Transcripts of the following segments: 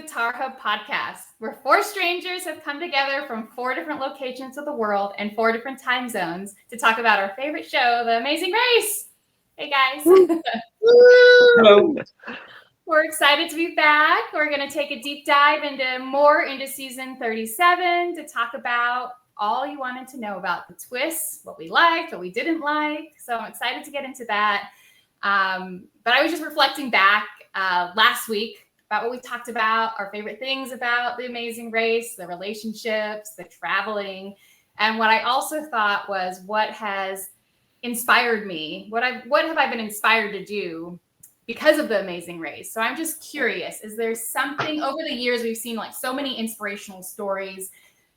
TARHub Podcast, where four strangers have come together from four different locations of the world and four different time zones to talk about our favorite show, The Amazing Race. Hey, guys. Hello. We're excited to be back. We're going to take a deep dive into season 37 to talk about all you wanted to know about the twists, what we liked, what we didn't like. So I'm excited to get into that. But I was just reflecting back last week about what we talked about, our favorite things about The Amazing Race, the relationships, the traveling. And what I also thought was what has inspired me, what have I been inspired to do because of The Amazing Race? So I'm just curious, is there something over the years we've seen like so many inspirational stories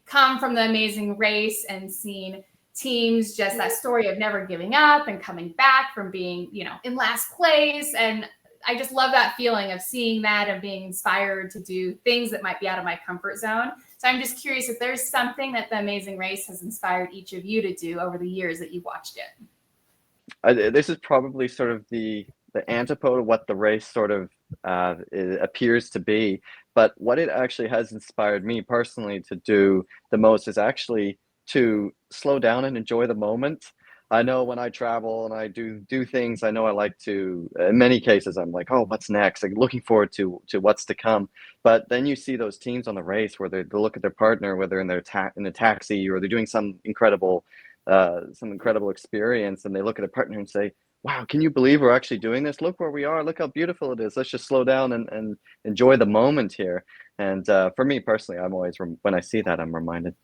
come from The Amazing Race and seen teams just that story of never giving up and coming back from being, in last place. And I just love that feeling of seeing that and being inspired to do things that might be out of my comfort zone. So I'm just curious if there's something that The Amazing Race has inspired each of you to do over the years that you've watched it. This is probably sort of the antipode of what the race sort of appears to be. But what it actually has inspired me personally to do the most is actually to slow down and enjoy the moment. I know when I travel and I do things, I know I like to, in many cases, I'm like, oh, what's next? Like looking forward to what's to come. But then you see those teams on the race where they look at their partner, whether in a taxi or they're doing some incredible experience, and they look at their partner and say, wow, can you believe we're actually doing this? Look where we are. Look how beautiful it is. Let's just slow down and enjoy the moment here. And for me personally, I'm always, when I see that, I'm reminded,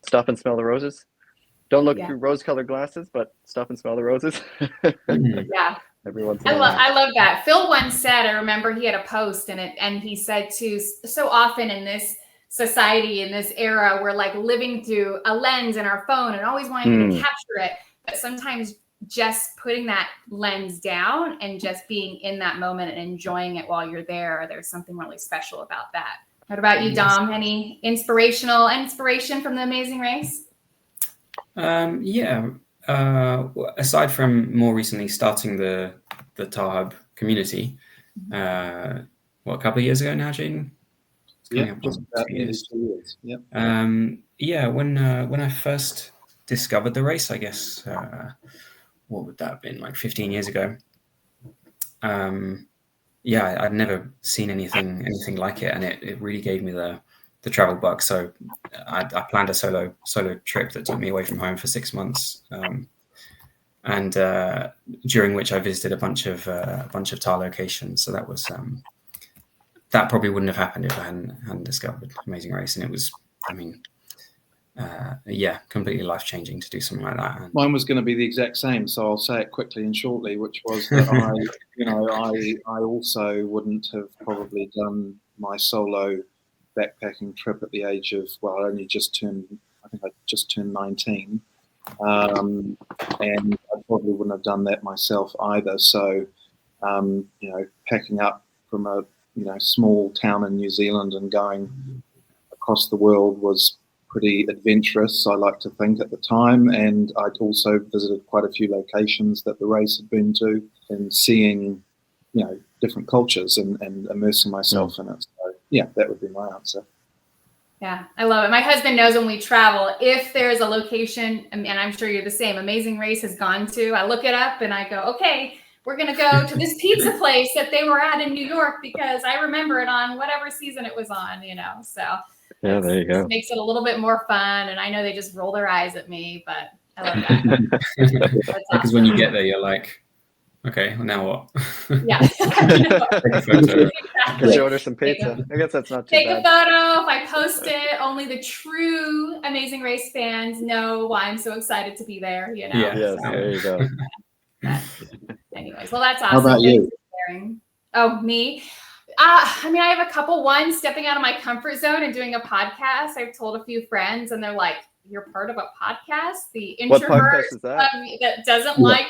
stop and smell the roses. Don't look through rose-colored glasses, but stop and smell the roses. Yeah. Every once in a while. I love that. Phil once said, I remember he had a post and he said too, so often in this society, in this era, we're like living through a lens in our phone and always wanting to capture it. But sometimes just putting that lens down and just being in that moment and enjoying it while you're there's something really special about that. What about you, Dom? Any inspiration from The Amazing Race? Aside from more recently starting the TARHub community, a couple of years ago now, Jaden? Yeah, just about 2 years. Yep. When I first discovered the race, I guess, what would that have been, like 15 years ago? I'd never seen anything like it, and it really gave me the travel bug. So I planned a solo trip that took me away from home for 6 months, and during which I visited a bunch of TAR locations. So that was that probably wouldn't have happened if I hadn't discovered Amazing Race, and it was, completely life-changing to do something like that. Mine was going to be the exact same, so I'll say it quickly and shortly, which was that I also wouldn't have probably done my solo backpacking trip at the age of, I just turned 19, and I probably wouldn't have done that myself either. So, packing up from a small town in New Zealand and going across the world was pretty adventurous, I like to think, at the time. And I'd also visited quite a few locations that the race had been to, and seeing, different cultures and immersing myself in it. So, that would be my answer. Yeah, I love it. My husband knows when we travel, if there's a location, and I'm sure you're the same, Amazing Race has gone to, I look it up and I go, okay, we're going to go to this pizza place that they were at in New York because I remember it on whatever season it was on, so. Yeah, there you go. It makes it a little bit more fun, and I know they just roll their eyes at me, but I love that. Because when you get there, you're like, okay, well, now what? Yeah. Could you order some pizza? I guess that's not too bad. Take a photo. If I post it, only the true Amazing Race fans know why I'm so excited to be there. Yeah, yes, there you go. Anyways, well, that's awesome. How about you? Oh, me? I have a couple. One, stepping out of my comfort zone and doing a podcast. I've told a few friends, and they're like, "You're part of a podcast?" The introvert what podcast is that? That doesn't like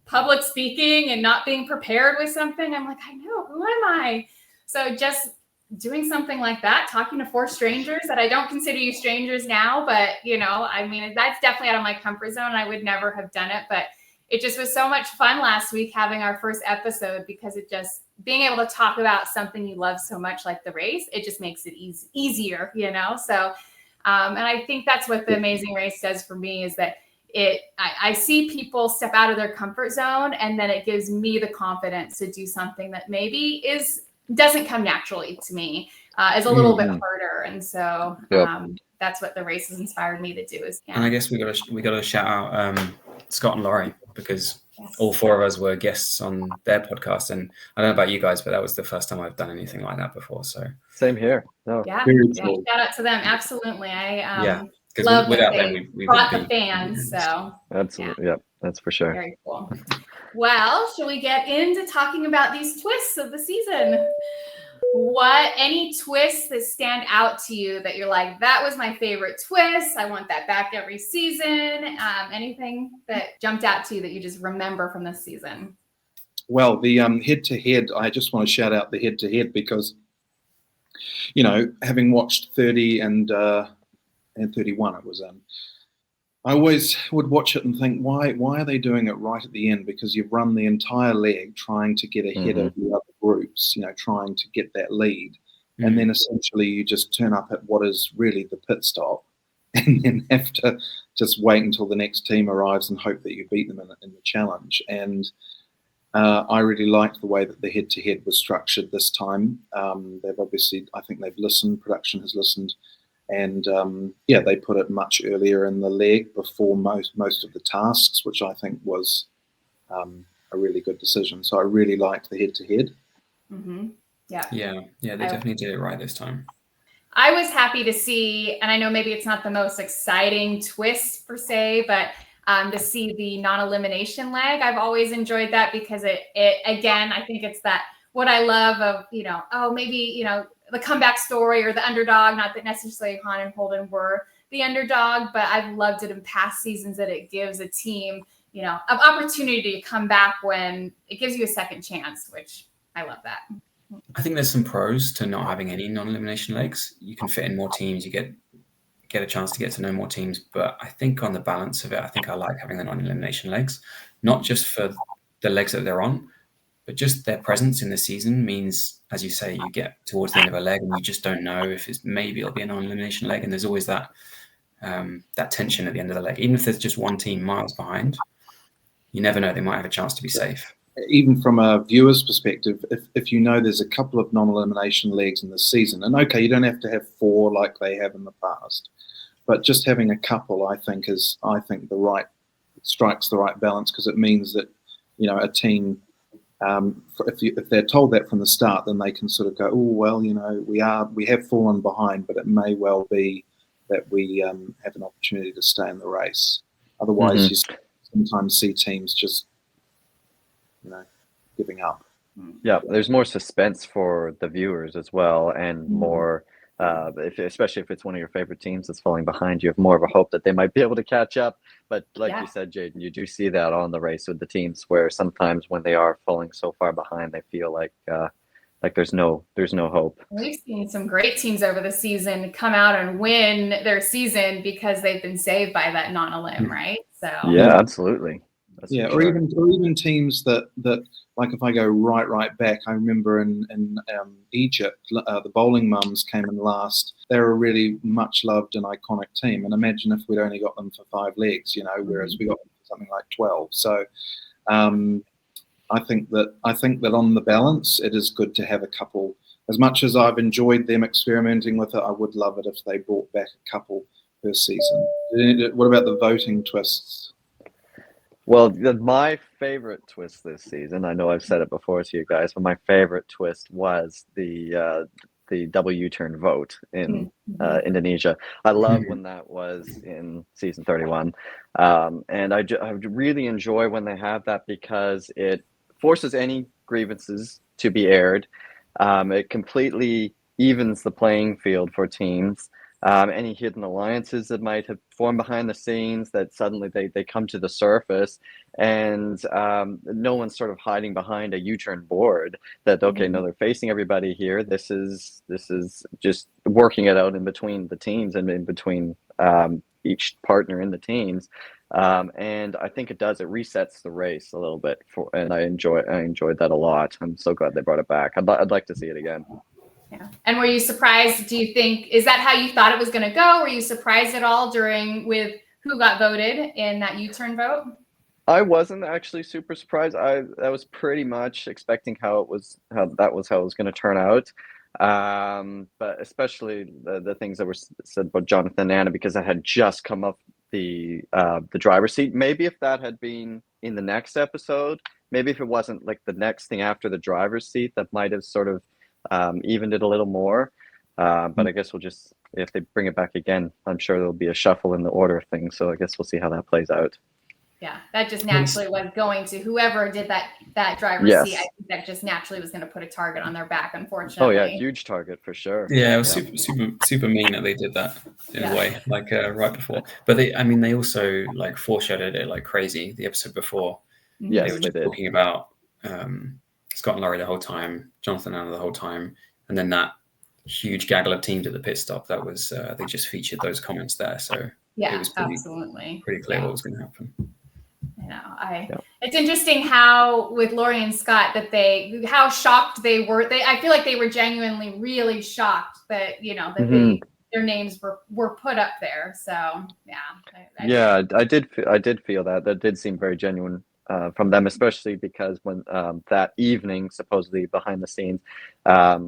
public speaking and not being prepared with something. I'm like, I know, who am I? So just doing something like that, talking to four strangers that I don't consider you strangers now, but that's definitely out of my comfort zone. I would never have done it, but it just was so much fun last week having our first episode, because it just being able to talk about something you love so much, like the race, it just makes it easier, So, and I think that's what the Amazing Race does for me, is that I see people step out of their comfort zone, and then it gives me the confidence to do something that maybe doesn't come naturally to me, is a little bit harder. And so that's what the race has inspired me to do. And I guess we got to shout out Scott and Laurie, because all four of us were guests on their podcast, and I don't know about you guys, but that was the first time I've done anything like that before. So same here. Shout out to them. Absolutely. Because love without that them, we brought wouldn't the be. fans. So absolutely, that's for sure. Very cool. Well, shall we get into talking about these twists of the season? Any twists that stand out to you that you're like, that was my favorite twist, I want that back every season? Anything that jumped out to you that you just remember from this season? Well, the head-to-head, I just want to shout out the head-to-head, because, having watched 30 and 31 it was in, I always would watch it and think, why are they doing it right at the end? Because you've run the entire leg trying to get ahead of the other groups, trying to get that lead. And then essentially you just turn up at what is really the pit stop, and then have to just wait until the next team arrives and hope that you beat them in the challenge. And I really liked the way that the head-to-head was structured this time. They've obviously, I think they've listened, production has listened, and they put it much earlier in the leg before most of the tasks, which I think was a really good decision. So I really liked the head-to-head. Yeah, they definitely did it right this time. I was happy to see, and I know maybe it's not the most exciting twist per se, but to see the non-elimination leg. I've always enjoyed that, because it again, I think it's that what I love of, maybe, the comeback story or the underdog, not that necessarily Han and Holden were the underdog, but I've loved it in past seasons that it gives a team, an opportunity to come back when it gives you a second chance, which I love that. I think there's some pros to not having any non-elimination legs. You can fit in more teams, you get a chance to get to know more teams, but I think on the balance of it, I think I like having the non-elimination legs, not just for the legs that they're on, but just their presence in the season means, as you say, you get towards the end of a leg and you just don't know if maybe it'll be a non-elimination leg, and there's always that tension at the end of the leg. Even if there's just one team miles behind, you never know, they might have a chance to be safe. Even from a viewer's perspective, if there's a couple of non-elimination legs in the season, and okay, you don't have to have 4 like they have in the past, but just having a couple, I think strikes the right balance, because it means that a team, if they're told that from the start, then they can sort of go, oh well, we have fallen behind, but it may well be that we have an opportunity to stay in the race. Otherwise, you sometimes see teams just giving up. Yeah, there's more suspense for the viewers as well, and more, especially if it's one of your favorite teams that's falling behind, you have more of a hope that they might be able to catch up. But like you said, Jaden, you do see that on the race with the teams, where sometimes when they are falling so far behind, they feel like there's no hope. We've seen some great teams over the season come out and win their season because they've been saved by that non-elim, right? So yeah, absolutely. Or even teams that like, if I go right back, I remember in Egypt, the Bowling Mums came in last. They're a really much loved and iconic team, and imagine if we'd only got them for 5 legs, whereas we got them for something like 12. So I think that on the balance, it is good to have a couple. As much as I've enjoyed them experimenting with it, I would love it if they brought back a couple per season. What about the voting twists? Well, my favorite twist this season, I know I've said it before to you guys, but my favorite twist was the double U-turn vote in Indonesia. I love when that was in season 31. And I really enjoy when they have that, because it forces any grievances to be aired. It completely evens the playing field for teams. Any hidden alliances that might have formed behind the scenes, that suddenly they come to the surface, and no one's sort of hiding behind a U-turn board that, okay, no, they're facing everybody here. This is just working it out in between the teams and in between each partner in the teams. And I think it resets the race a little bit and I enjoyed that a lot. I'm so glad they brought it back. I'd like to see it again. Yeah. And were you surprised? Do you think, is that how you thought it was going to go? Were you surprised at all with who got voted in that U-turn vote? I wasn't actually super surprised. I was pretty much expecting how it was going to turn out. But especially the things that were said about Jonathan and Anna, because I had just come up the driver's seat. Maybe if that had been in the next episode, maybe if it wasn't like the next thing after the driver's seat, that might have sort of evened it a little more. But I guess if they bring it back again, I'm sure there'll be a shuffle in the order of things. So I guess we'll see how that plays out. Yeah, that just naturally was going to whoever did that driver's seat. I think that just naturally was going to put a target on their back, unfortunately. Oh yeah, huge target for sure. Yeah, it was super mean that they did that in a way, like right before. But they also like foreshadowed it like crazy the episode before. Yes, they were just talking about Scott and Laurie the whole time, Jonathan and Anna the whole time, and then that huge gaggle of teams at the pit stop. That was they just featured those comments there, so it was pretty clear what was going to happen. It's interesting how with Laurie and Scott how shocked they were. I feel like they were genuinely really shocked that their names were put up there. So I did feel that did seem very genuine from them, especially because when that evening, supposedly behind the scenes, I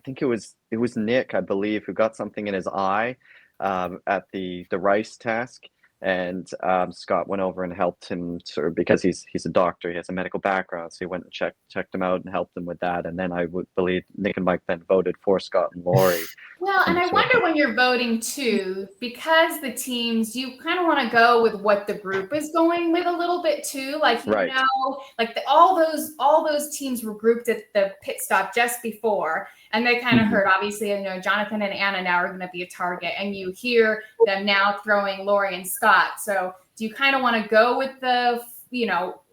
think it was Nick, I believe, who got something in his eye at the rice task. And Scott went over and helped him because he's a doctor, he has a medical background, so he went and checked him out and helped him with that. And then I would believe Nick and Mike then voted for Scott and Laurie. Well, and I wonder when you're voting too, because the teams, you kind of want to go with what the group is going with a little bit too. Like all those teams were grouped at the pit stop just before. And they kind of heard, obviously, Jonathan and Anna now are going to be a target. And you hear them now throwing Laurie and Scott. So do you kind of want to go with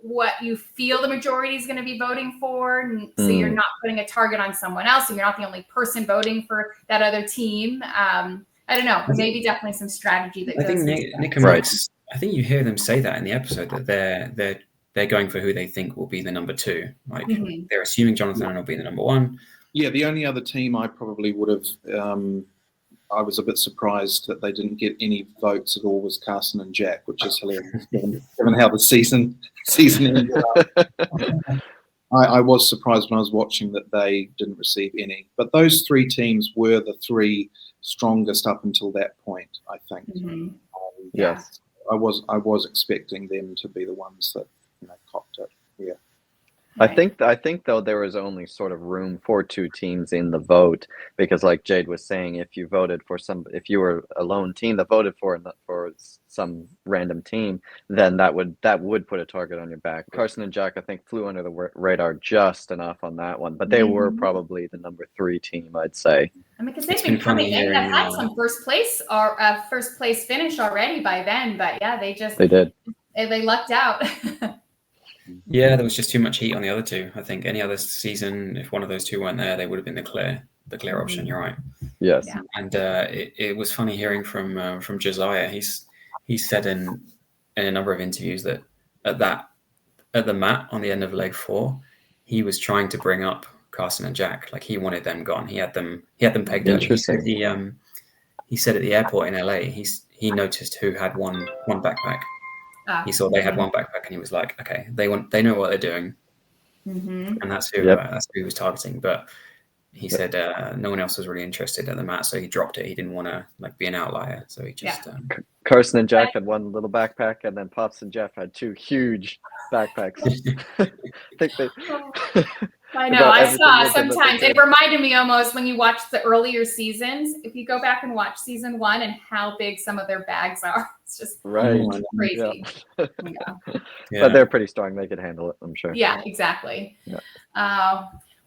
what you feel the majority is going to be voting for? So you're not putting a target on someone else. And you're not the only person voting for that other team. I don't know. Maybe definitely some strategy that goes into that. Nick and Mike, I think you hear them say that in the episode, that they're going for who they think will be the number two. Like they're assuming Jonathan will be the number one. Yeah, the only other team I probably would have, I was a bit surprised that they didn't get any votes at all, was Carson and Jack, which is hilarious given how the season ended up. I was surprised when I was watching that they didn't receive any. But those three teams were the three strongest up until that point, I think. Yes, I was expecting them to be the ones that copped it. Yeah. I think though there was only sort of room for two teams in the vote, because like Jade was saying, if you were a lone team that voted for some random team, then that would put a target on your back. Carson and Jack, I think, flew under the radar just enough on that one, but they were probably the number 3 team, I'd say. I mean, because they've been coming in, they've had some first place finish already by then, but yeah, they did. They lucked out. Yeah, there was just too much heat on the other two. I think any other season, if one of those two weren't there, they would have been the clear option. You're right. Yes. Yeah. And it was funny hearing from Josiah. He said in a number of interviews that at the mat on the end of leg 4, he was trying to bring up Carson and Jack. Like he wanted them gone. He had them pegged up. He said at the airport in LA, he noticed who had one backpack. He saw they had one backpack, and he was like, "Okay, they know what they're doing," and that's who he was targeting. But he said no one else was really interested at the mat, so he dropped it. He didn't want to be an outlier, so he just. Carson and Jack had one little backpack, and then Pops and Jeff had 2 huge backpacks. I know. I saw sometimes. It reminded me almost when you watch the earlier seasons. If you go back and watch season 1 and how big some of their bags are, it's just crazy. Yeah. But they're pretty strong. They could handle it, I'm sure. Yeah, exactly. Yeah.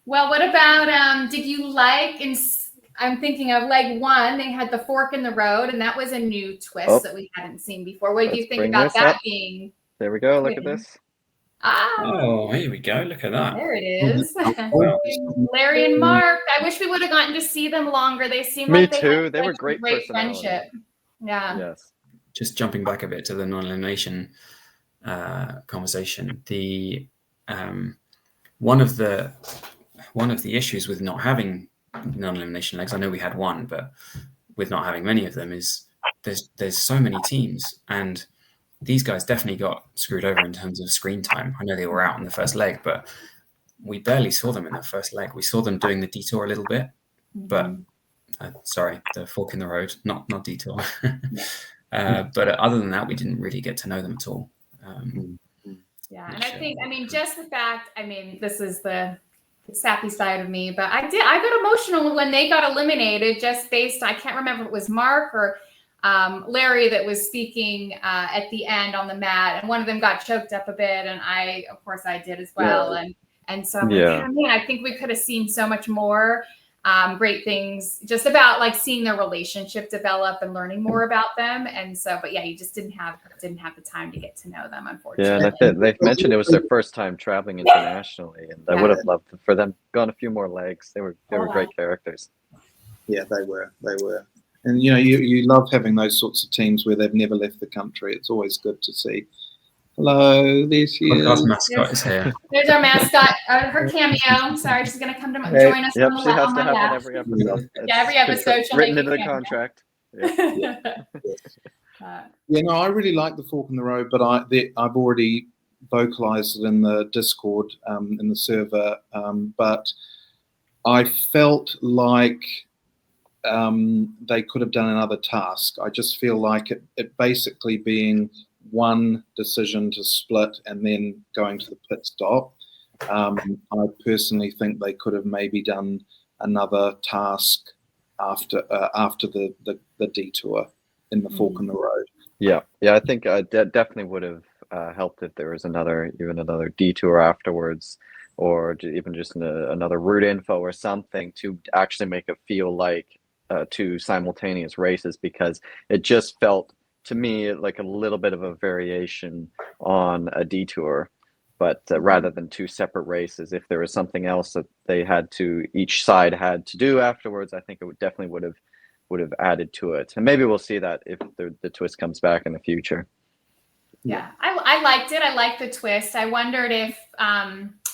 Well, what about? Did you like? I'm thinking of leg 1. They had the fork in the road, and that was a new twist that we hadn't seen before. What do you think about that being? There we go. Look at this. Oh, here we go. Look at that. There it is. Larry and Mark. I wish we would have gotten to see them longer. They seem like they were great friendship. Yeah. Yes. just jumping back a bit to the non-elimination conversation, the one of the issues with not having non-elimination legs, I know we had one, but with not having many of them, is there's so many teams, and these guys definitely got screwed over in terms of screen time. I know they were out in the first leg, but we barely saw them in the first leg. We saw them doing the detour a little bit, but sorry, the fork in the road, not detour. But other than that, we didn't really get to know them at all. Yeah, and I mean, just the fact, this is the sappy side of me, but I got emotional when they got eliminated, just based, I can't remember if it was Mark or Larry that was speaking at the end on the mat, and one of them got choked up a bit, and of course I did as well. Yeah. And so I'm like, man, I think we could have seen so much more great things just about like seeing their relationship develop and learning more about them. And so, but yeah, you just didn't have the time to get to know them, unfortunately. Yeah, and they mentioned it was their first time traveling internationally, and I would have loved for them gone a few more legs. They were great characters. Yeah, they were. And you love having those sorts of teams where they've never left the country. It's always good to see. Hello, this year. Podcast mascot is here. There's our mascot, her cameo. Sorry, she's going to come to join us. Yep, on she has to have lap. on every episode. Every episode. Written into the contract. Yeah. I really like the fork in the road, but I've already vocalized it in the Discord, in the server. But I felt like they could have done another task. I just feel like it basically being one decision to split and then going to the pit stop. I personally think they could have maybe done another task after the detour in the fork in the road. Yeah, I think that definitely would have helped if there was another detour afterwards, or even just another route info or something to actually make it feel like two simultaneous races, because it just felt to me like a little bit of a variation on a detour, but rather than two separate races. If there was something else that each side had to do afterwards, I think it would have added to it. And maybe we'll see that if the twist comes back in the future. Yeah, I liked it. I liked the twist. I wondered if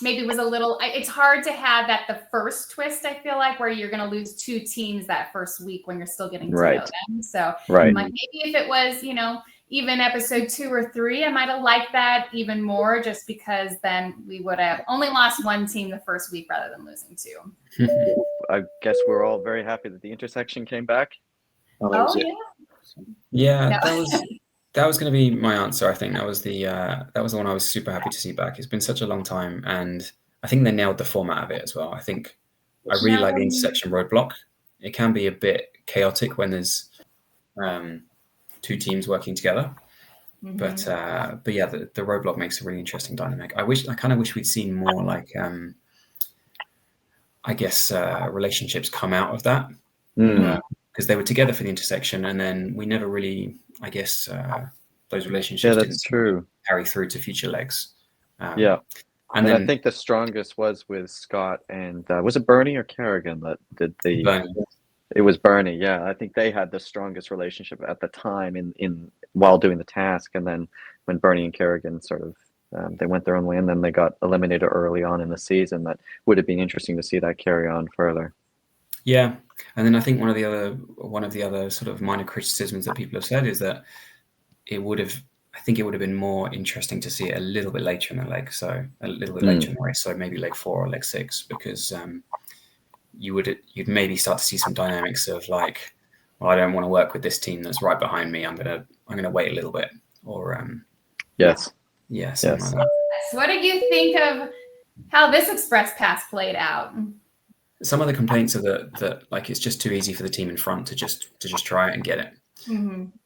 maybe it was a little, it's hard to have that the first twist, I feel like, where you're going to lose two teams that first week when you're still getting to know them. So like maybe if it was, even episode 2 or 3, I might have liked that even more, just because then we would have only lost one team the first week rather than losing 2. I guess we're all very happy that the intersection came back. Yeah, that was going to be my answer. I think that was the one I was super happy to see back. It's been such a long time, and I think they nailed the format of it as well. I think I really like the intersection roadblock. It can be a bit chaotic when there's two teams working together, but yeah, the roadblock makes a really interesting dynamic. I kind of wish we'd seen more like relationships come out of that, because they were together for the intersection, and then we never really, those relationships didn't carry through to future legs. And then I think the strongest was with Scott and was it Bernie or Kerrigan that did the? Bernie. It was Bernie. Yeah, I think they had the strongest relationship at the time in while doing the task, and then when Bernie and Kerrigan sort of they went their own way, and then they got eliminated early on in the season. That would have been interesting to see that carry on further. Yeah, and then I think one of the other sort of minor criticisms that people have said is that it would have been more interesting to see it a little bit later in the leg, so a little bit later in the race, so maybe leg 4 or leg 6, because you'd maybe start to see some dynamics of like, well, I don't want to work with this team that's right behind me. I'm gonna wait a little bit, or yes. Like that. So what did you think of how this express pass played out? Some of the complaints are that like it's just too easy for the team in front to just try it and get it.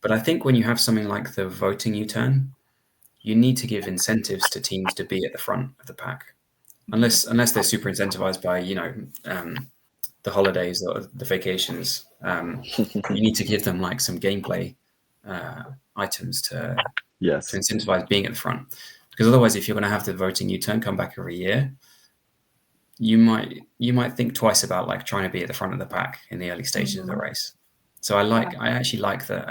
But I think when you have something like the voting U-turn, you need to give incentives to teams to be at the front of the pack, unless they're super incentivized by the holidays or the vacations. You need to give them like some gameplay items to incentivize being at the front, because otherwise, if you're going to have the voting U-turn come back every year, you might think twice about like trying to be at the front of the pack in the early stages of the race. So I actually like that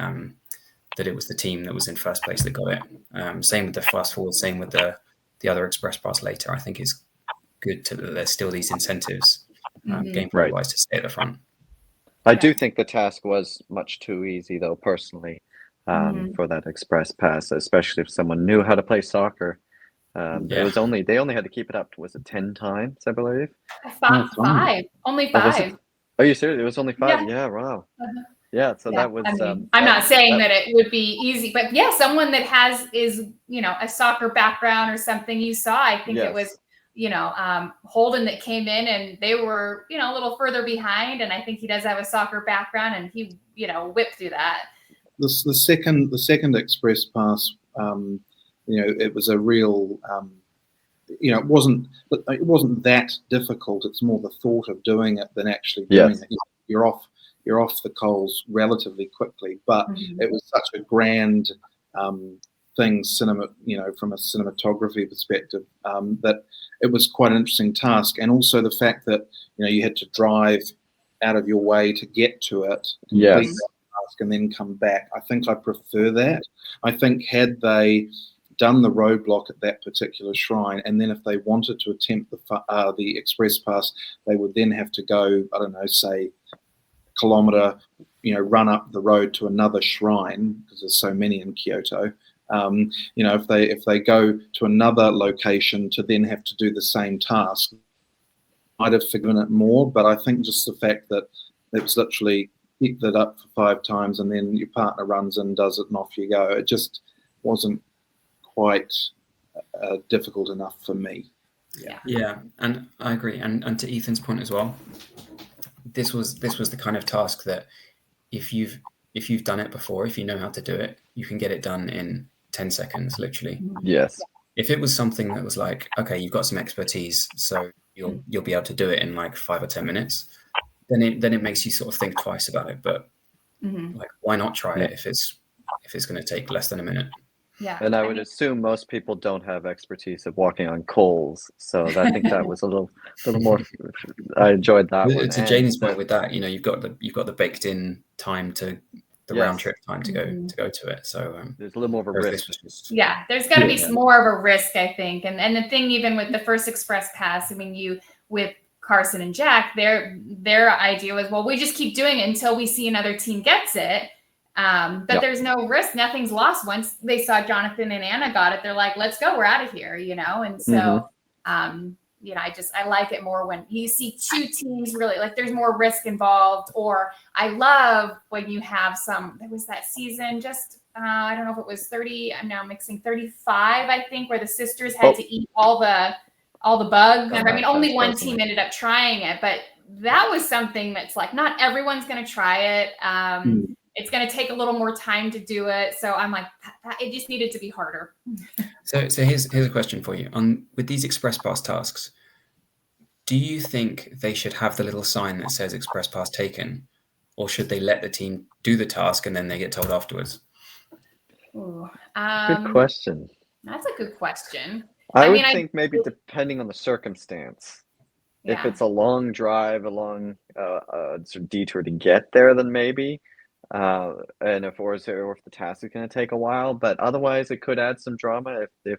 that it was the team that was in first place that got it. Same with the fast forward, same with the other express pass later. I think it's good that there's still these incentives gameplay wise to stay at the front. I do think the task was much too easy, though, personally, for that express pass, especially if someone knew how to play soccer. It was they only had to keep it up to, was it 10 times, I believe? Five. Only 5. Are you serious? It was only 5? Yeah. Yeah, wow. Yeah, so that was... I'm not saying that it would be easy, but yeah, someone that is a soccer background or something you saw, I think it was, Holden that came in and they were, a little further behind. And I think he does have a soccer background and he, whipped through that. The second express pass, it was a real, it wasn't that difficult. It's more the thought of doing it than actually doing it. You're off the coals relatively quickly, but it was such a grand thing, from a cinematography perspective, that it was quite an interesting task. And also the fact that you had to drive out of your way to get to it, complete that task, and then come back. I think I prefer that. I think had they done the roadblock at that particular shrine, and then if they wanted to attempt the express pass, they would then have to go, I don't know, say kilometer, run up the road to another shrine, because there's so many in Kyoto. If they go to another location to then have to do the same task, I'd have forgiven it more. But I think just the fact that it was literally pick that up for 5 times and then your partner runs and does it and off you go, it just wasn't quite difficult enough for me. Yeah, and I agree. And to Ethan's point as well, this was the kind of task that if you've done it before, if you know how to do it, you can get it done in 10 seconds, literally. Yes. If it was something that was like, okay, you've got some expertise, so you'll be able to do it in like 5 or 10 minutes, then it makes you sort of think twice about it. But like, why not try it if it's going to take less than a minute? Yeah. And I would assume most people don't have expertise of walking on coals, so I think that was a little more. I enjoyed that one. To Jane's point with that, you've got the baked in time to the round trip time to go to it. So there's a little more of a risk. There's got to be more of a risk, I think. And the thing, even with the first express pass, I mean, with Carson and Jack, their idea was, well, we just keep doing it until we see another team gets it. But there's no risk. Nothing's lost. Once they saw Jonathan and Anna got it, they're like, let's go. We're out of here, And so, I like it more when you see 2 teams really, like, there's more risk involved. Or I love when you have there was that season just, I don't know if it was 30, I'm now mixing 35, I think, where the sisters had to eat all the bugs. I mean, only one team ended up trying it, but that was something that's like, not everyone's going to try it. It's going to take a little more time to do it. So I'm like, it just needed to be harder. So here's a question for you. With these express pass tasks, do you think they should have the little sign that says express pass taken, or should they let the team do the task and then they get told afterwards? Ooh, good question. That's a good question. I would think maybe depending on the circumstance. Yeah. If it's a long drive, a long sort of detour to get there, then maybe. And if the task is going to take a while, but otherwise it could add some drama if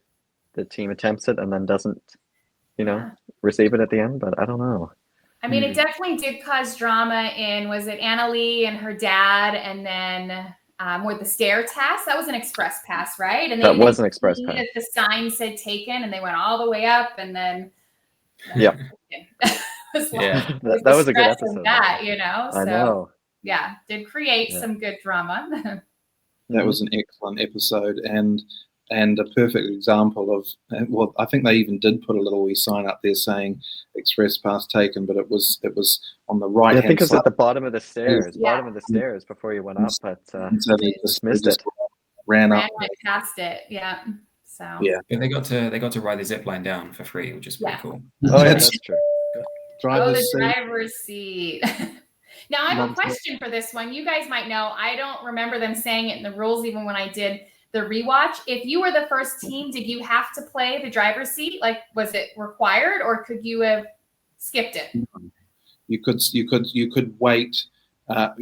the team attempts it and then doesn't, receive it at the end. But I don't know. I mean, it definitely did cause drama was it Annalie and her dad, and then with the stair task, that was an express pass, right? And that was an express pass. The sign said taken, and they went all the way up, and then that was a good episode. So, I know. Yeah, did create some good drama. That was an excellent episode and a perfect example of, well, I think they even did put a little wee sign up there saying express pass taken, but it was on the right hand side. I think it was at the bottom of the stairs, before you went up, but so they just missed it. Ran up right past it, yeah. So they got to ride the zip line down for free, which is pretty cool. Oh yeah, that's true. Driver's seat. Now, I have a question for this one. You guys might know. I don't remember them saying it in the rules, even when I did the rewatch. If you were the first team, did you have to play the driver's seat? Like, was it required, or could you have skipped it? You could wait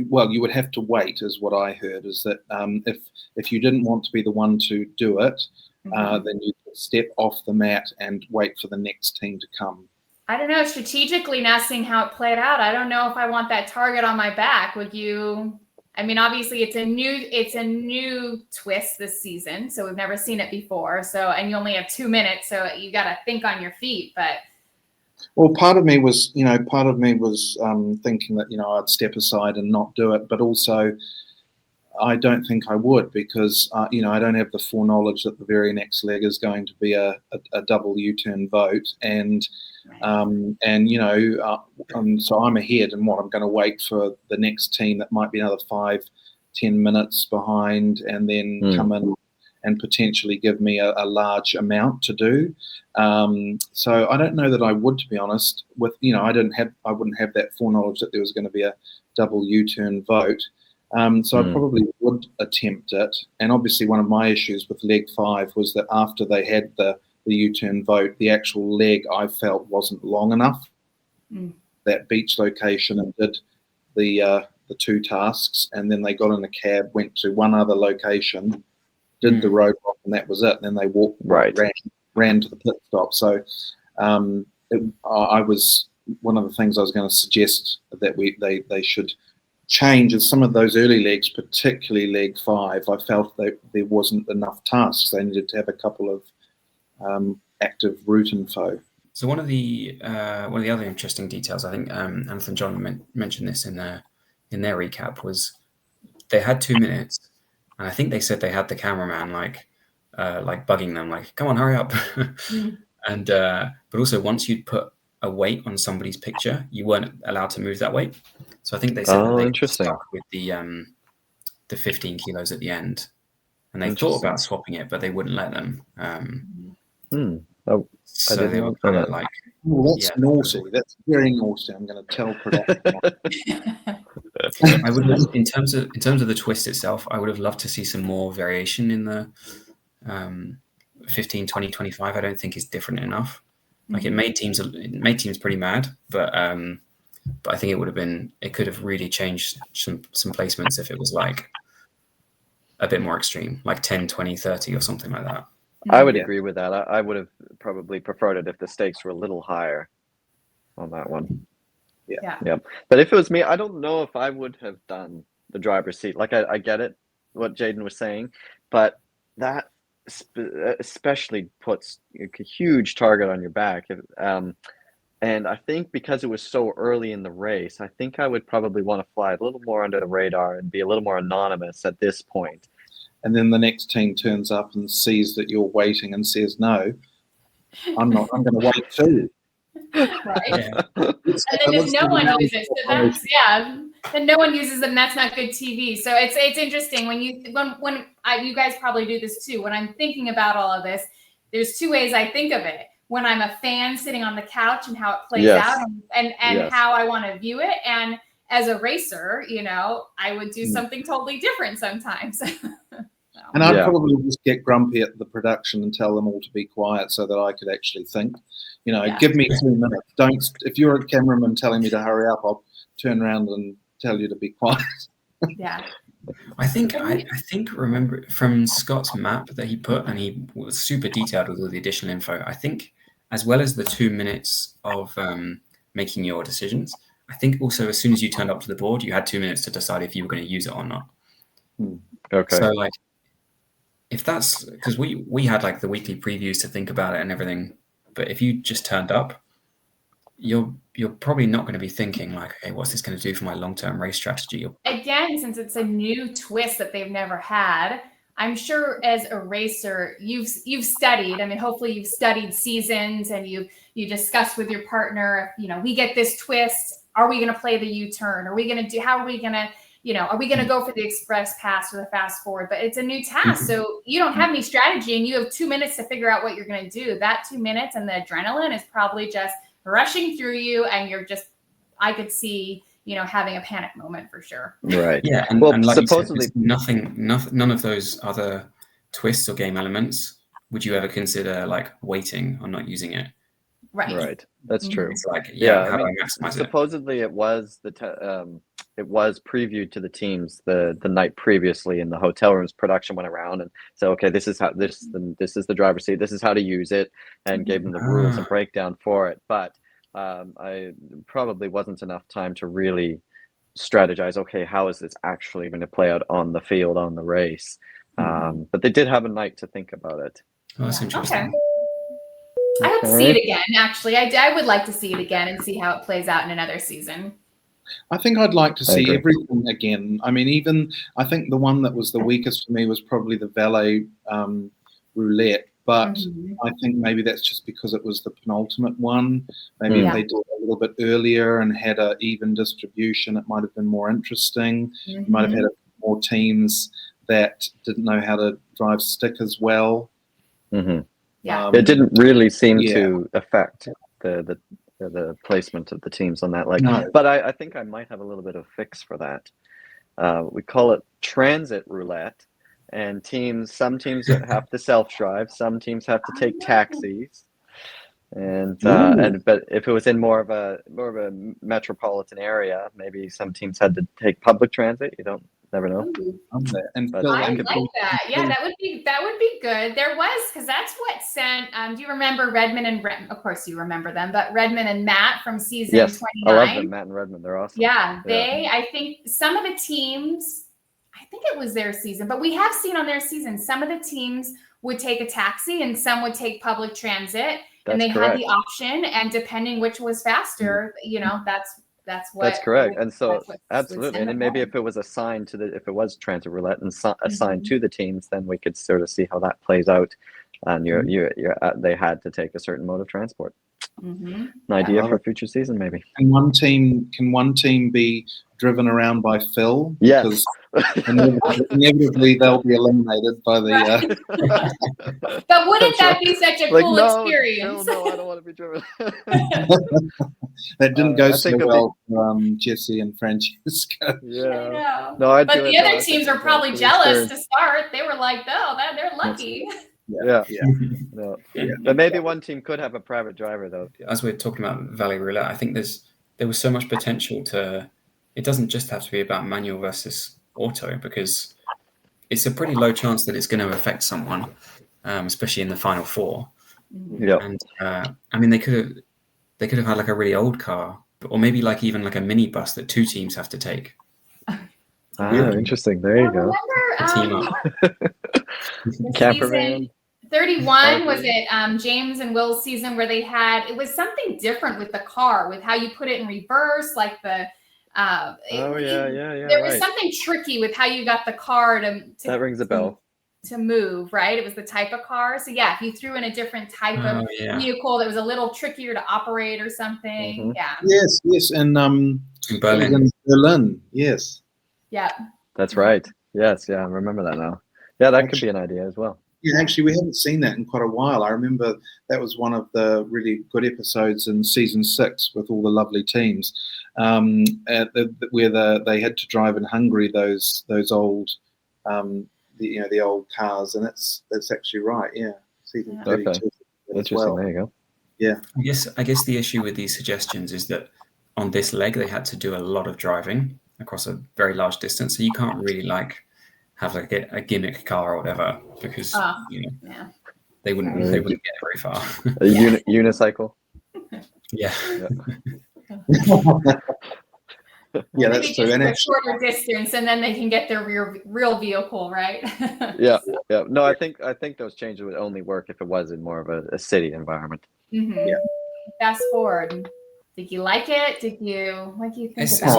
well, you would have to wait, is what I heard. Is that if you didn't want to be the one to do it, then you could step off the mat and wait for the next team to come. I don't know. Strategically, now seeing how it played out, I don't know if I want that target on my back. Would you? I mean, obviously, it's a new twist this season, so we've never seen it before. So, and you only have 2 minutes, so you got to think on your feet. But well, part of me was thinking that I'd step aside and not do it, but also I don't think I would, because I don't have the foreknowledge that the very next leg is going to be a double U-turn vote, and so I'm ahead, and I'm going to wait for the next team that might be another 5-10 minutes behind, and then come in and potentially give me a large amount to do. So I don't know that I would, to be honest. With I wouldn't have that foreknowledge that there was going to be a double U-turn vote. So I probably would attempt it. And obviously one of my issues with leg 5 was that after they had the U-turn vote, the actual leg I felt wasn't long enough. That beach location, and did the 2 tasks, and then they got in a cab, went to one other location, did the roadblock, and that was it. And then they walked, ran to the pit stop. So I was, one of the things I was going to suggest that they should change is some of those early legs, particularly leg 5. I felt that there wasn't enough tasks. They needed to have a couple of active route info. So one of the other interesting details, I think Anthony and John mentioned this in their recap, was they had 2 minutes, and I think they said they had the cameraman like bugging them, like, come on, hurry up. And but also once you'd put a weight on somebody's picture, you weren't allowed to move that weight. So I think they said that they stuck with the 15 kilos at the end, and they thought about swapping it, but they wouldn't let them. So they were kind of like, that's naughty. That's very naughty. I'm going to tell production. I would, in terms of the twist itself, I would have loved to see some more variation in the 15, 20, 25. I don't think is different enough. Like it made teams pretty mad, but I think it could have really changed some placements if it was like a bit more extreme, like 10, 20, 30 or something like that. I would agree with that. I would have probably preferred it if the stakes were a little higher on that one. Yeah. But if it was me, I don't know if I would have done the driver's seat. Like I get it, what Jaden was saying, but that especially puts a huge target on your back. And I think because it was so early in the race, I think I would probably want to fly a little more under the radar and be a little more anonymous at this point. And then the next team turns up and sees that you're waiting and says, no, I'm not, I'm going to wait too. Right. And then if no one uses it, then no one uses them. That's not good TV. So it's interesting when you guys probably do this too. When I'm thinking about all of this, there's 2 ways I think of it. When I'm a fan sitting on the couch and how it plays out and how I want to view it. And as a racer, I would do something totally different sometimes. And I'd probably just get grumpy at the production and tell them all to be quiet so that I could actually think. Give me 2 minutes. If you're a cameraman telling me to hurry up, I'll turn around and tell you to be quiet. Yeah. I think remember from Scott's map that he put, and he was super detailed with all the additional info. I think as well as the 2 minutes of making your decisions, I think also as soon as you turned up to the board, you had 2 minutes to decide if you were going to use it or not. Okay. So like, if that's because we had like the weekly previews to think about it and everything, but if you just turned up, you're probably not going to be thinking like, okay, what's this going to do for my long-term race strategy? Again, since it's a new twist that they've never had, I'm sure as a racer, you've studied. I mean, hopefully you've studied seasons and you discussed with your partner, we get this twist. Are we going to play the U-turn? Are we going to are we going to go for the express pass or the fast forward? But it's a new task. So you don't have any strategy and you have 2 minutes to figure out what you're going to do. That 2 minutes and the adrenaline is probably just rushing through you. And I could see, having a panic moment for sure. Right. Yeah. And like supposedly you said, none of those other twists or game elements would you ever consider like waiting or not using it. Right. That's true. It's like, how do I maximize supposedly it was it was previewed to the teams the night previously in the hotel rooms. Production went around and said, okay, this is the driver's seat, this is how to use it, and gave them the rules and breakdown for it. But I probably wasn't enough time to really strategize, okay, how is this actually going to play out on the field, on the race? But they did have a night to think about it. Oh, that's interesting. Okay. I hope to see it again, actually. I would like to see it again and see how it plays out in another season. I think I'd like to see everything again. I mean, I think the one that was the weakest for me was probably the Valet Roulette. But I think maybe that's just because it was the penultimate one. Maybe if they did it a little bit earlier and had an even distribution, it might have been more interesting. You might have had more teams that didn't know how to drive stick as well. It didn't really seem to affect the placement of the teams on that leg. No. But I think I might have a little bit of fix for that. We call it transit roulette. And some teams have to self-drive, some teams have to take taxis, but if it was in more of a metropolitan area, maybe some teams had to take public transit. You don't never know. I like that. Yeah, that would be good. There was, because that's what sent. Do you remember Redmond and of course you remember them, but Redmond and Matt from season 29. I love them, Matt and Redmond. They're awesome. Yeah, I think some of the teams. I think it was their season, but we have seen on their season, some of the teams would take a taxi and some would take public transit, and they had the option. And depending which was faster, that's correct. And so absolutely. And then maybe if it was assigned if it was transit roulette and assigned to the teams, then we could sort of see how that plays out. And they had to take a certain mode of transport. An idea for a future season, maybe. Can one team be driven around by Phil? Yes. Inevitably they'll be eliminated by the. But wouldn't that be such a cool experience? No, I don't want to be driven. That didn't go so well for Jesse and Francesca. Yeah. But the other teams are probably jealous to start. They were like, they're lucky. Yeah. But maybe one team could have a private driver, though. As we're talking about Valet Roulette, I think there was so much potential to. It doesn't just have to be about manual versus auto, because it's a pretty low chance that it's going to affect someone, especially in the final four. Yeah. And I mean, they could have had like a really old car, or maybe like even like a minibus that two teams have to take. Interesting. There you go. Team up. Camper van. 31 was it James and Will's season where it was something different with the car, with how you put it in reverse, like the there was something tricky with how you got the car to that rings a bell to move, right? It was the type of car. So if you threw in a different type of vehicle that was a little trickier to operate or something. Yes, and in Berlin, yes. Yeah. That's right. Yes, I remember that now. Yeah, that could be an idea as well. Yeah, actually, we haven't seen that in quite a while. I remember that was one of the really good episodes in season 6 with all the lovely teams, where they had to drive in Hungary those old, the old cars, and that's actually right. Yeah, season 32. Okay. Interesting. Well. There you go. Yeah. I guess the issue with these suggestions is that on this leg they had to do a lot of driving across a very large distance, so you can't really have like a gimmick car or whatever, because they wouldn't get very far. A unicycle. Yeah. Yeah, that's true. A shorter distance, and then they can get their real vehicle, right? Yeah. No, I think those changes would only work if it was in more of a city environment. Mm-hmm. Yeah. Fast forward. Did you like it? What do you think it's about it?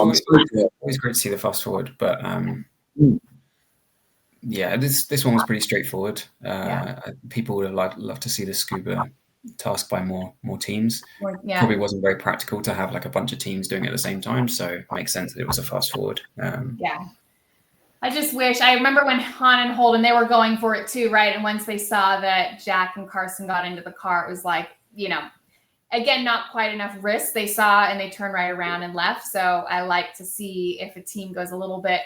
Always great to see the fast forward, but this one was pretty straightforward. People would have loved to see the scuba tasked by more teams. Probably wasn't very practical to have like a bunch of teams doing it at the same time, so it makes sense that it was a fast forward. I just wish, I remember when Han and Holden, they were going for it too, right? And once they saw that Jack and Carson got into the car, it was like, again, not quite enough risk. They saw and they turned right around and left. So I like to see if a team goes a little bit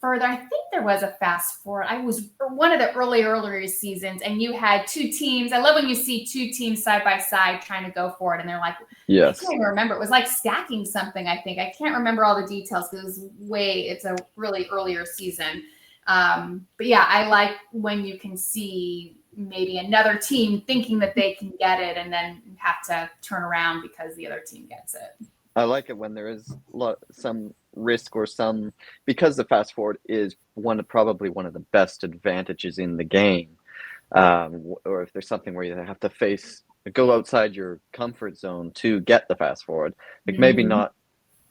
further. I think there was a fast forward. I was one of the earlier seasons, and you had two teams. I love when you see two teams side by side trying to go for it, and they're like, Yes. I can't even remember. It was like stacking something, I think. I can't remember all the details because it's a really earlier season. But yeah, I like when you can see maybe another team thinking that they can get it and then have to turn around because the other team gets it. I like it when there is some risk or because the fast forward is probably one of the best advantages in the game. Or if there's something where you have to go outside your comfort zone to get the fast forward, like maybe not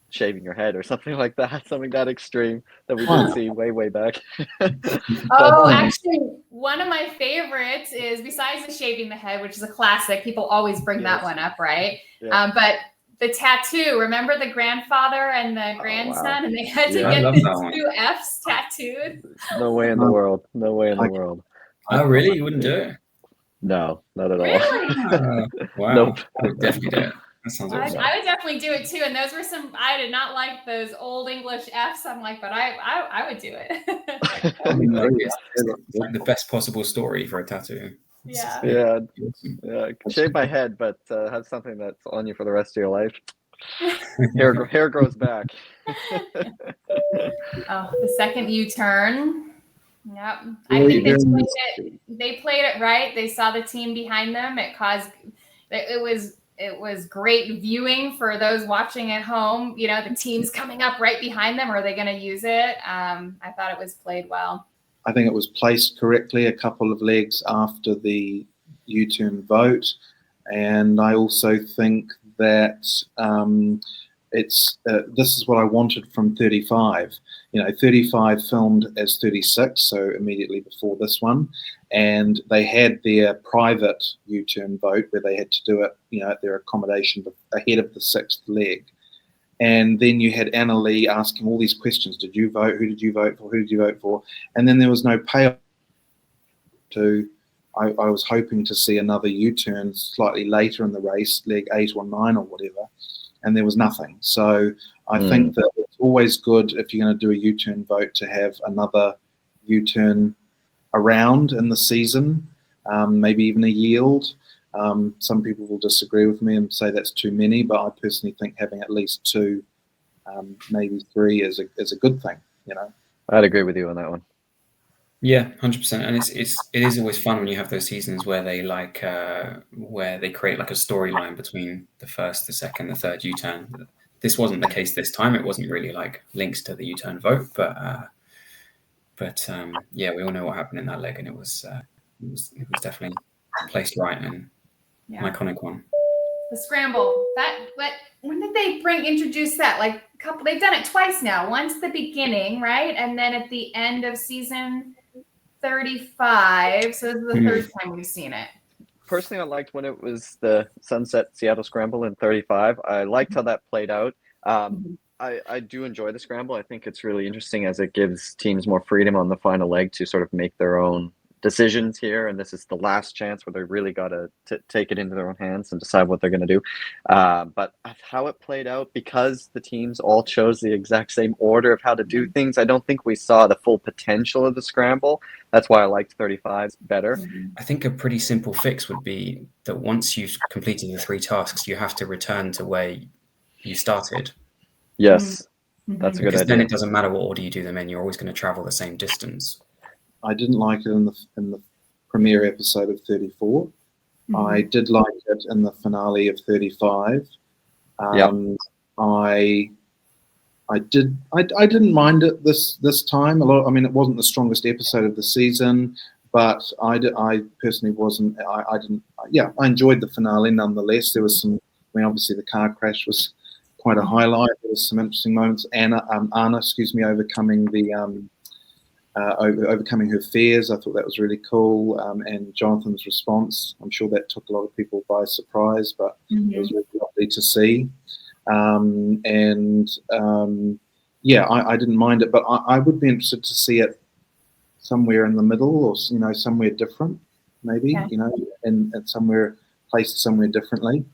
shaving your head or something like that, something that extreme that we did see way back. Actually, one of my favorites is, besides the shaving the head, which is a classic, people always bring that one up, right? Yeah. But the tattoo, remember the grandfather and the grandson, wow. and they had to Yeah. get the two F's tattooed? No way in the world. No way in the world. Oh, really? You wouldn't do it? No, not at all. Really? Wow. Nope. I would definitely do it. That sounds awesome. I would definitely do it too. And those were I did not like those old English F's. I'm like, but I would do it. I mean, like, it's like the best possible story for a tattoo. Yeah. Yeah. Shave my head, but have something that's on you for the rest of your life. Hair grows back. The second U-turn. Yep. I think they played it right. They saw the team behind them. It was great viewing for those watching at home. You know, the team's coming up right behind them. Are they going to use it? I thought it was played well. I think it was placed correctly a couple of legs after the U-turn vote. And I also think that this is what I wanted from 35. 35 filmed as 36, so immediately before this one, and they had their private U-turn vote where they had to do it, at their accommodation ahead of the sixth leg. And then you had Anna Lee asking all these questions. Did you vote? Who did you vote for? Who did you vote for? And then there was no payoff I was hoping to see another U-turn slightly later in the race, leg 8 or 9 or whatever, and there was nothing. So I think that it's always good if you're going to do a U-turn vote to have another U-turn around in the season, maybe even a yield. Some people will disagree with me and say that's too many, but I personally think having at least 2, maybe 3 is a good thing. I'd agree with you on that one. Yeah, 100%. And it is always fun when you have those seasons where they where they create like a storyline between the first, the second, the third U-turn. This wasn't the case this time. It wasn't really like links to the U-turn vote, but yeah, we all know what happened in that leg, and it was definitely placed right and an iconic one. The scramble. When did they introduce that? Like they've done it twice now. Once the beginning, right? And then at the end of season 35. So this is the third time we've seen it. Personally, I liked when it was the Sunset Seattle Scramble in 35. I liked how that played out. I do enjoy the Scramble. I think it's really interesting as it gives teams more freedom on the final leg to sort of make their own decisions here, and this is the last chance where they really got to take it into their own hands and decide what they're going to do. But how it played out, because the teams all chose the exact same order of how to do things, I don't think we saw the full potential of the Scramble. That's why I liked 35 better. I think a pretty simple fix would be that once you've completed the 3 tasks, you have to return to where you started. Yes, that's a good idea. Then it doesn't matter what order you do them in, you're always going to travel the same distance. I didn't like it in the premiere episode of 34. I did like it in the finale of 35. I didn't mind it this time. It wasn't the strongest episode of the season, but I personally wasn't. I enjoyed the finale nonetheless. There was some. Obviously the car crash was quite a highlight. There was some interesting moments. Anna, overcoming overcoming her fears. I thought that was really cool. And Jonathan's response, I'm sure that took a lot of people by surprise, but it was really lovely to see. I didn't mind it, but I would be interested to see it somewhere in the middle, or somewhere different, maybe, and somewhere placed somewhere differently.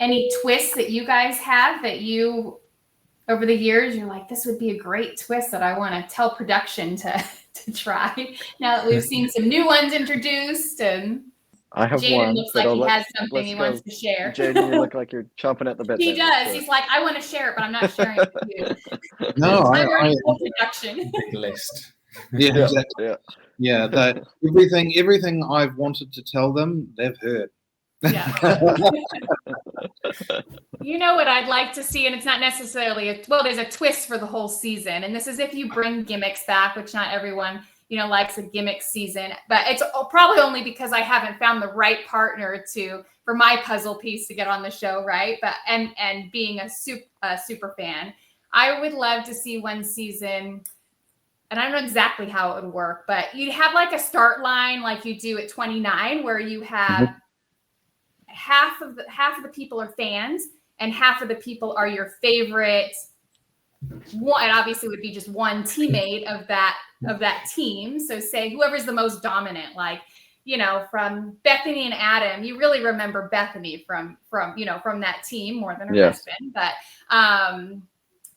Any twists that you guys have that you over the years, you're like, this would be a great twist that I want to tell production to try. Now that we've seen some new ones introduced, and I have Jaden one. looks like he has something he wants to share. Jaden, you look like you're chomping at the bit. He does. He's like, I want to share it, but I'm not sharing it with you. No, I'm I production. Big list. yeah, exactly. Yeah, that everything I've wanted to tell them, they've heard. Yeah. You know what I'd like to see, and it's not necessarily there's a twist for the whole season, and this is if you bring gimmicks back, which not everyone likes a gimmick season, but it's probably only because I haven't found the right partner for my puzzle piece to get on the show, right? But and being a super fan, I would love to see one season. And I don't know exactly how it would work, but you'd have like a start line like you do at 29, where you have half of the people are fans and half of the people are your favorite one. It obviously would be just one teammate of that team. So say whoever's the most dominant, like, from Bethany and Adam, you really remember Bethany from that team more than her husband. But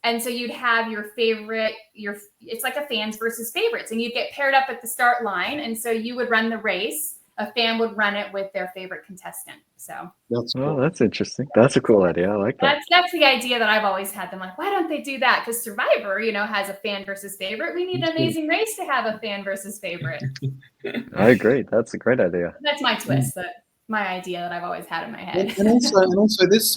and so you'd have your favorite, it's like a fans versus favorites, and you'd get paired up at the start line. And so you would run the race. A fan would run it with their favorite contestant. So that's cool. That's interesting. That's a cool idea. I like that. That's the idea that I've always had. Them like, why don't they do that? Because Survivor, has a fan versus favorite. We need Amazing Race to have a fan versus favorite. I agree. That's a great idea. That's my twist. My idea that I've alys had in my head. And also, there's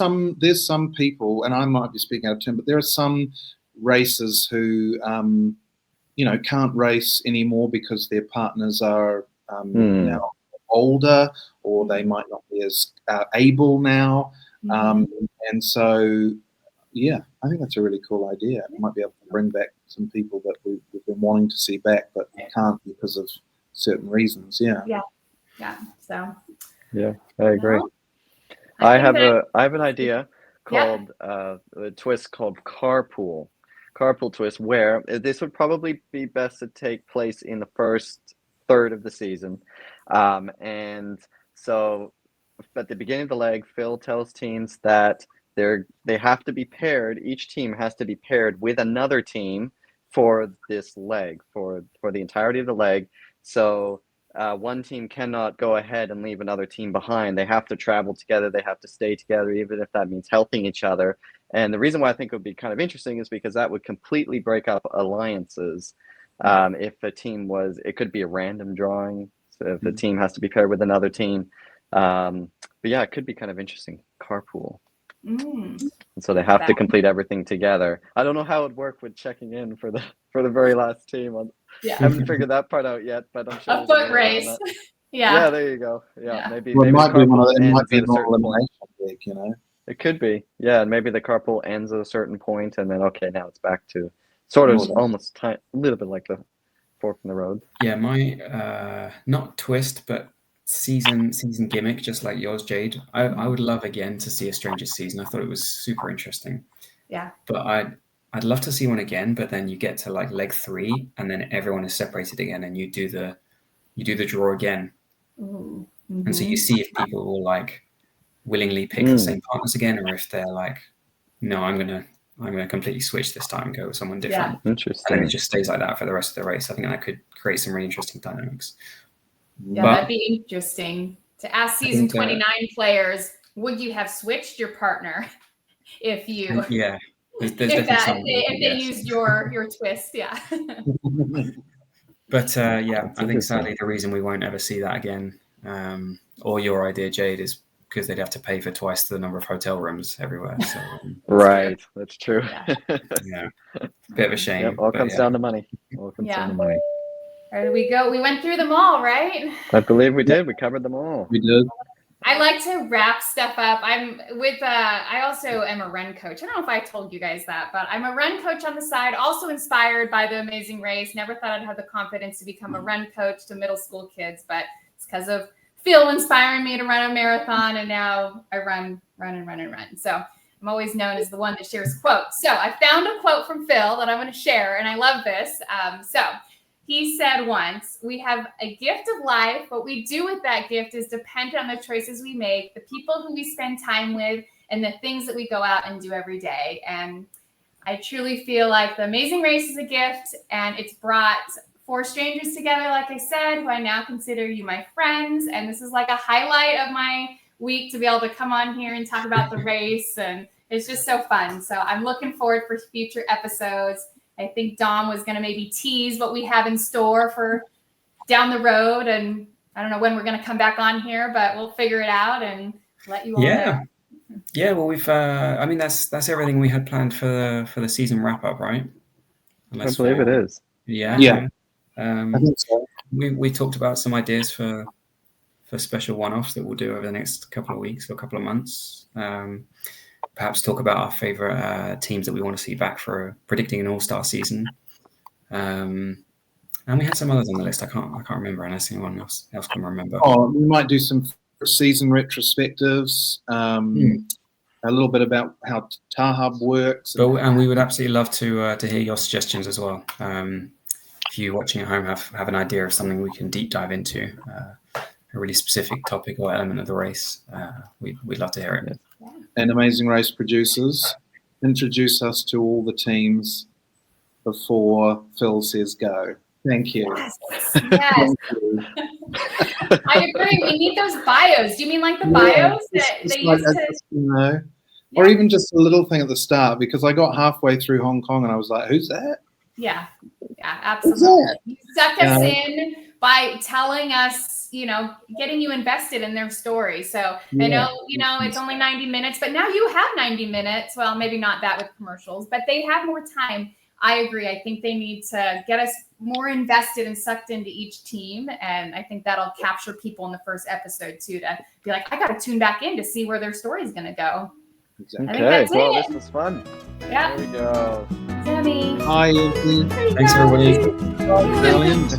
some people, and I might be speaking out of turn, but there are some racers who can't race anymore because their partners are now older, or they might not be as able now. And so, I think that's a really cool idea. We might be able to bring back some people that we've been wanting to see back, but can't because of certain reasons. Yeah. So. Yeah, I agree. Well, I have an idea called a twist called carpool twist, where this would probably be best to take place in the first third of the season. And so at the beginning of the leg, Phil tells teams that they have to be paired. Each team has to be paired with another team for this leg, for the entirety of the leg. So one team cannot go ahead and leave another team behind. They have to travel together. They have to stay together, even if that means helping each other. And the reason why I think it would be kind of interesting is because that would completely break up alliances. If a team it could be a random drawing. So if a team has to be paired with another team. But yeah, it could be kind of interesting. Carpool. And so they have to complete everything together. I don't know how it would work with checking in for the very last team. I haven't figured that part out yet, but I'm sure a foot race. Yeah, there you go. Yeah. Maybe it might be a Non-Elimination Leg, It could be. Yeah, and maybe the carpool ends at a certain point, and then now it's back to sort of almost a little bit like the fork in the road. Yeah, my not twist, but season gimmick, just like yours, Jade. I would love again to see a Stranger season. I thought it was super interesting. Yeah. But I'd love to see one again, but then you get to like leg 3, and then everyone is separated again, and you do the draw again. And so you see if people will like willingly pick the same partners again, or if they're like, no, I'm gonna completely switch this time and go with someone different. Yeah. Interesting. And then it just stays like that for the rest of the race. I think that could create some really interesting dynamics. Yeah, that'd be interesting to ask season 29 players, would you have switched your partner if you there's if they used your twist, But I think sadly the reason we won't ever see that again, or your idea, Jade, is because they'd have to pay for twice the number of hotel rooms everywhere. So right, that's true. Yeah, bit of a shame. All comes down to money. Down to money. Where did we go? We went through them all, right? I believe we did. We covered them all. We did. I like to wrap stuff up. I also am a run coach. I don't know if I told you guys that, but I'm a run coach on the side, also inspired by the Amazing Race. Never thought I'd have the confidence to become a run coach to middle school kids, but it's because of Phil inspiring me to run a marathon, and now I run. So I'm always known as the one that shares quotes. So I found a quote from Phil that I'm going to share, and I love this. So he said once, we have a gift of life. What we do with that gift is dependent on the choices we make, the people who we spend time with, and the things that we go out and do every day. And I truly feel like the Amazing Race is a gift, and it's brought 4 strangers together, like I said, who I now consider you my friends. And this is like a highlight of my week to be able to come on here and talk about the race. And it's just so fun. So I'm looking forward for future episodes. I think Dom was going to maybe tease what we have in store for down the road. And I don't know when we're going to come back on here, but we'll figure it out and let you all know. Yeah, well, we've. I mean, that's everything we had planned for the season wrap up, right? I believe it is. Yeah. I think so. We talked about some ideas for special one-offs that we'll do over the next couple of weeks or couple of months. Perhaps talk about our favorite teams that we want to see back for predicting an all-star season. And we had some others on the list. I can't remember unless anyone else can remember. Oh, we might do some season retrospectives. A little bit about how TARHub works. And we would absolutely love to hear your suggestions as well. If you watching at home have an idea of something we can deep dive into, a really specific topic or element of the race, we'd love to hear it. And Amazing Race producers, introduce us to all the teams before Phil says go. Thank you. Yes. Thank you. I agree. We need those bios. Do you mean like the bios that they used to? Or even just a little thing at the start, because I got halfway through Hong Kong and I was like, who's that? Yeah, absolutely. You suck us in by telling us, getting you invested in their story. So I know, it's only 90 minutes, but now you have 90 minutes. Well, maybe not that with commercials, but they have more time. I agree. I think they need to get us more invested and sucked into each team. And I think that'll capture people in the first episode too, to be like, I got to tune back in to see where their story is going to go. Exactly. Okay, well, this was fun. Yeah. There we go. Sammy. Hi, Izzy. Thanks, everybody. Brilliant.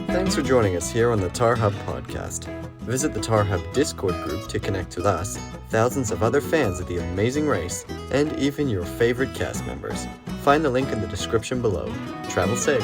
Thanks for joining us here on the TARHub Podcast. Visit the TARHub Discord group to connect with us, thousands of other fans of the Amazing Race, and even your favorite cast members. Find the link in the description below. Travel safe.